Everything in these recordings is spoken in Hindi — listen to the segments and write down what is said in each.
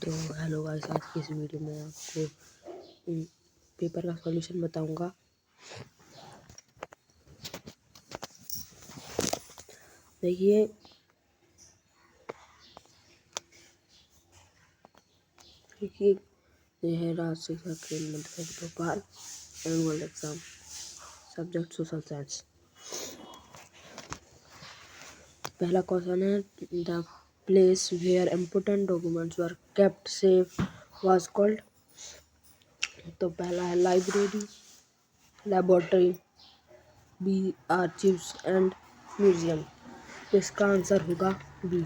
तो हेलो गाइस, आज की इस वीडियो में आपको पेपर का सॉल्यूशन बताऊंगा। देखिए ये है राज्य शिक्षा केंद्र Madhya Pradesh Bhopal annual exam, subject social science. पहला क्वेश्चन है, the place where important documents were kept safe was called. तो पहला है library, laboratory, B archives and museum. इसका आंसर होगा बी।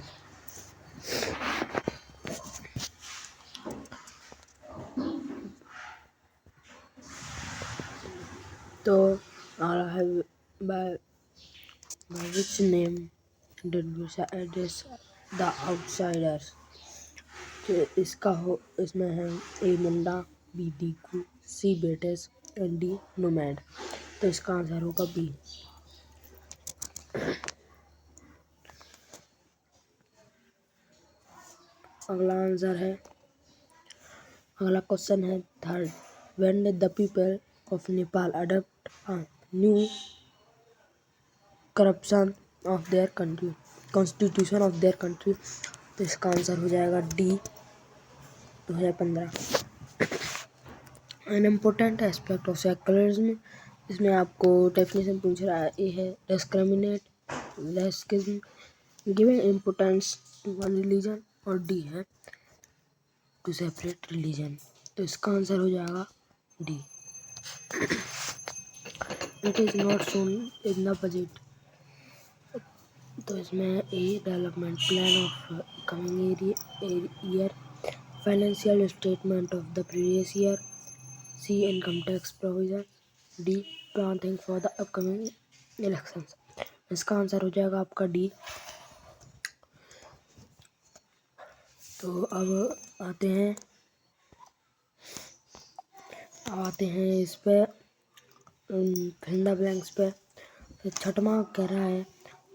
तो आ रहा है by which name did Musa address the outsiders। तो इसमें है A Munda, B diku, C बेटेस एंड डी नोमैड। तो इसका आंसर होगा बी। अगला क्वेश्चन है third, when did the people of Nepal adopt a new corruption of their country constitution of their country. तो इसका आंसर हो जाएगा D 2015। An important aspect of secularism, इसमें आपको डेफिनेशन पूछ रहा है। ए है discriminate racism, giving importance to one religion, और डी है टू सेपरेट रिलीजन। तो इसका आंसर हो जाएगा D. It is not shown in the budget. तो इसमें A development plan of coming year, financial statement of the previous year, C income tax provision, D plan thing for the upcoming elections. इसका आंसर हो जाएगा आपका डी। तो अब आते हैं इस पे फिल द ब्लैंक्स पे। तो छठवां कह रहा है,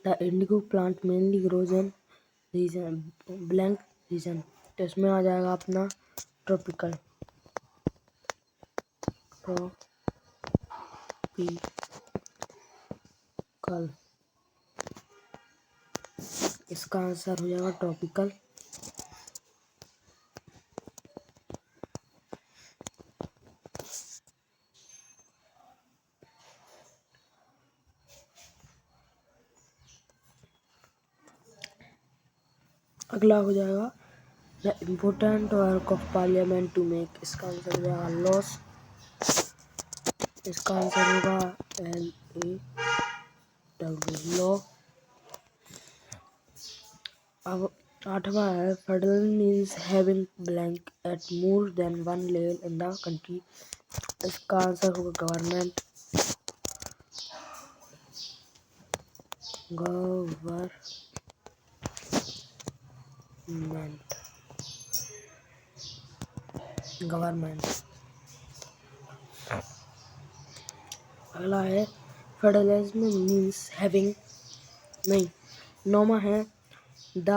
the indigo plant mainly grows in region blank region. तो इसमें आ जाएगा अपना ट्रॉपिकल। इसका आंसर हो जाएगा ट्रॉपिकल। अगला हो जाएगा the important work of parliament to make. इसका आंसर हो जाएगा लॉस। इसका आंसर होगा LAW लॉ। अब आठवां है, federal means having blank at more than one level in the country. इसका आंसर होगा गवर्नमेंट। अगला है, फेडरलिज्म मीन्स हैविंग नहीं, नौमा है, the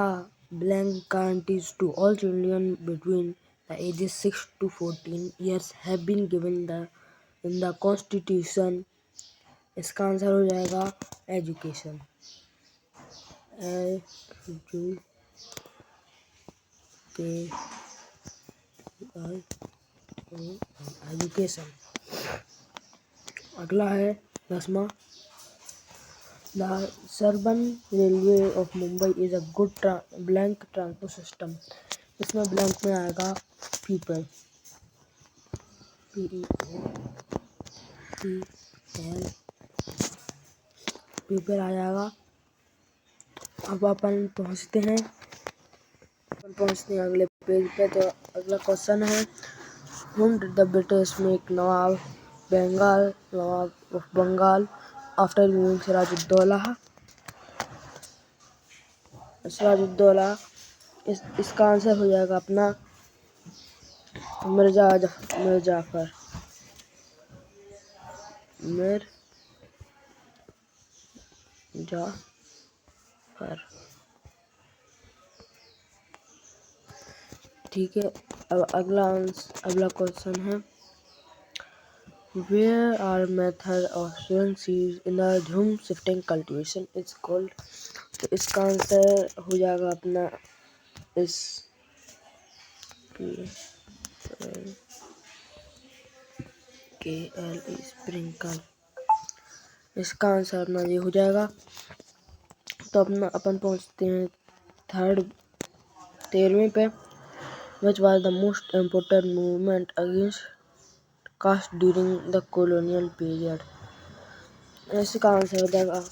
blank guarantees to all children between the ages 6 to 14 years have been given in the constitution. इसका आंसर हो जाएगा एजुकेशन। एजुकेशन। अगला है 10वां, the suburban railway of Mumbai is a good blank transport system. इसमें ब्लैंक में आएगा पीपल, पीपल आ जाएगा। अब अपन पहुंचते हैं अगले पेज पे। तो अगला क्वेश्चन है, whom did the British make Nawab of Bengal after removing Sirajuddaulah. इसका आंसर हो जाएगा अपना मिर्जा जाफर। ठीक है। अब अगला क्वेश्चन है, where are method of sowing seeds in the jhum shifting cultivation is called. तो इसका आंसर हो जाएगा अपना इस KL स्प्रिंकल। इसका आंसर अपना ये हो जाएगा। तो अपना अपन पहुंचते हैं 13वें पे, which was the most important movement against caste during the colonial period. इसका आंसर हो जाएगा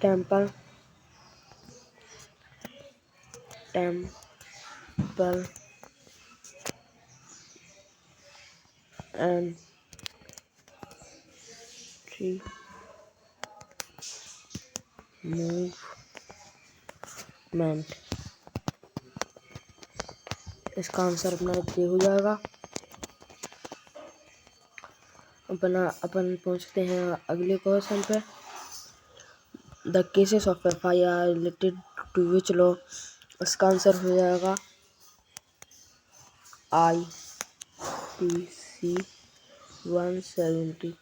टेम्पल एंड ट्री मूवमेंट। इसका आंसर अपना ये हो जाएगा। अपन पहुंचते हैं अगले क्वेश्चन पे, the cases of FIR related to which law. इसका आंसर हो जाएगा IPC 173।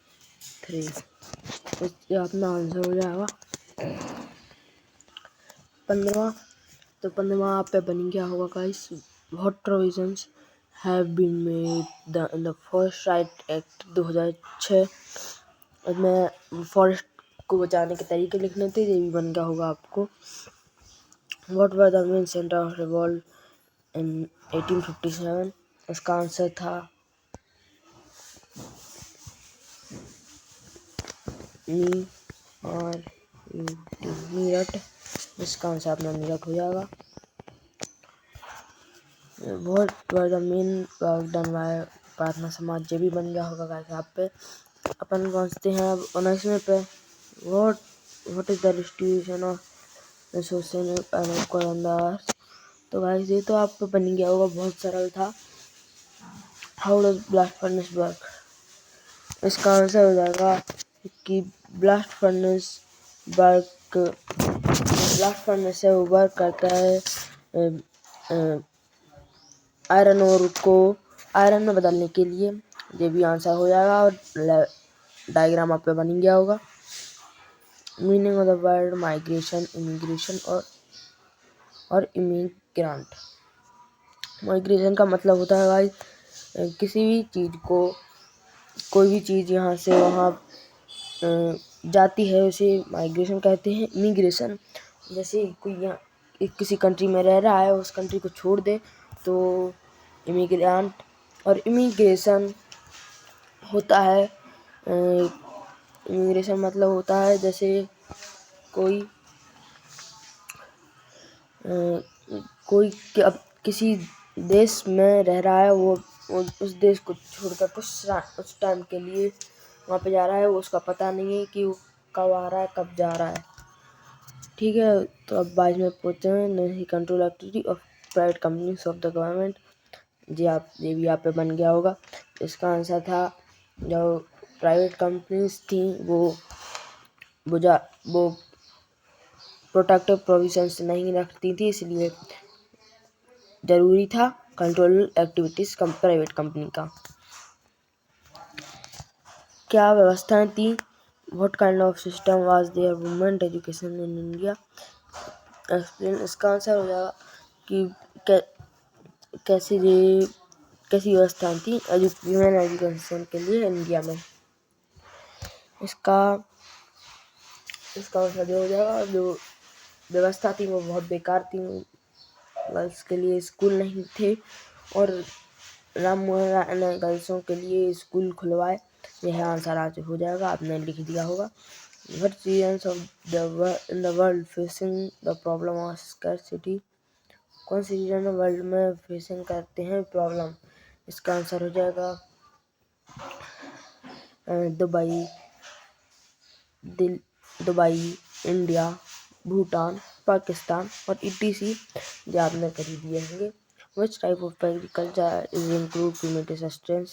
ये अपना आंसर हो जाएगा 15वां। तो 15वां आप पे बन गया होगा guys, what provisions have been made in the forest right act 2006। मैं फॉरेस्ट को बचाने के तरीके लिखने थे, ये भी बन गया होगा आपको। What were the main centre of revolt इन 1857। इसका आंसर था मीरठ। इसका आंसर अपना मीरठ हो जाएगा। What were the main work done by प्रार्थना समाज, ये भी बन गया होगा गाइस आप पे। अपन पहुंचते हैं अब 19वें पे, what is the distribution of social and. तो गाइस ये तो आप पे बन गया होगा, बहुत सरल था। How does blast furnace work. इसका आंसर हो जाएगा कि ब्लास्ट फर्नेस से वो वर्क करता है आयरन ओर को आयरन में बदलने के लिए। ये भी आंसर हो जाएगा और डायग्राम आप पे बन गया होगा। Meaning of the word migration, immigration और इमिग्रेंट। माइग्रेशन का मतलब होता है भाई किसी भी चीज़ को, कोई भी चीज़ यहाँ से वहाँ जाती है उसे माइग्रेशन कहते हैं। इमिग्रेशन जैसे कोई यहाँ किसी कंट्री में रह रहा है, उस कंट्री को छोड़ दे तो इमिग्रेंट। और इमिग्रेशन होता है, इमिग्रेशन मतलब होता है जैसे कोई अब किसी देश में रह रहा है, वो उस देश को छोड़कर उस टाइम के लिए वहाँ पे जा रहा है, वो उसका पता नहीं है कि वो कब आ रहा है कब जा रहा है। ठीक है। तो अब 22 में पूछते हैं, नहीं control activity of private companies of the government. ये भी आप पे बन गया होगा। इसका आंसर था जो प्राइवेट कंपनीज थी वो प्रोटेक्टिव प्रोविजंस नहीं रखती थी, इसलिए जरूरी था कंट्रोल एक्टिविटीज प्राइवेट कंपनी का। क्या व्यवस्थाएं थी, what kind of system was there women education in India. Explain. इसका आंसर हो जाएगा कि कैसी व्यवस्थाएं थी वुमेन एजुकेशन के लिए इंडिया में। इसका आंसर जो हो जाएगा, जो व्यवस्था थी वो बहुत बेकार थी, गर्ल्स के लिए स्कूल नहीं थे और राम मोहन राय ने गर्ल्सों के लिए स्कूल खुलवाए। यह आंसर आज हो जाएगा, आपने लिख दिया होगा। What regions of in the world facing the problem of scarcity. कौन सी रीजन वर्ल्ड में फेसिंग करते हैं प्रॉब्लम। इसका आंसर हो जाएगा दुबई, इंडिया, भूटान, पाकिस्तान और ETC जो आपने कर दिए होंगे। Which type of agriculture is improved to meet sustenance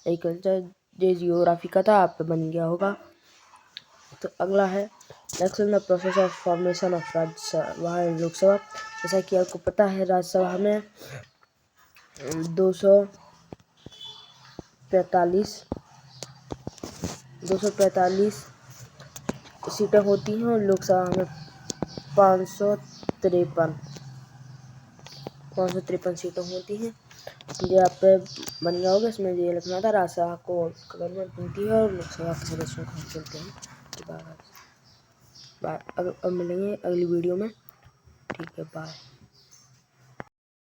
agriculture. जो जियोग्राफी का था आप पे बन गया होगा। तो अगला है next in the process of formation of Rajya Sabha and Lok Sabha. जैसा कि आपको पता है राज्यसभा में 245 सीटें होती हैं और लोकसभा में 553 सीटें होती हैं। ये आप पे बन गया होगा, इसमें ये लिखना था राज्यसभा को गवर्नमेंट मिलती है और लोकसभा के सदस्यों को चुनते हैं। बाय। अब मिलेंगे अगली वीडियो में। ठीक है, बाय।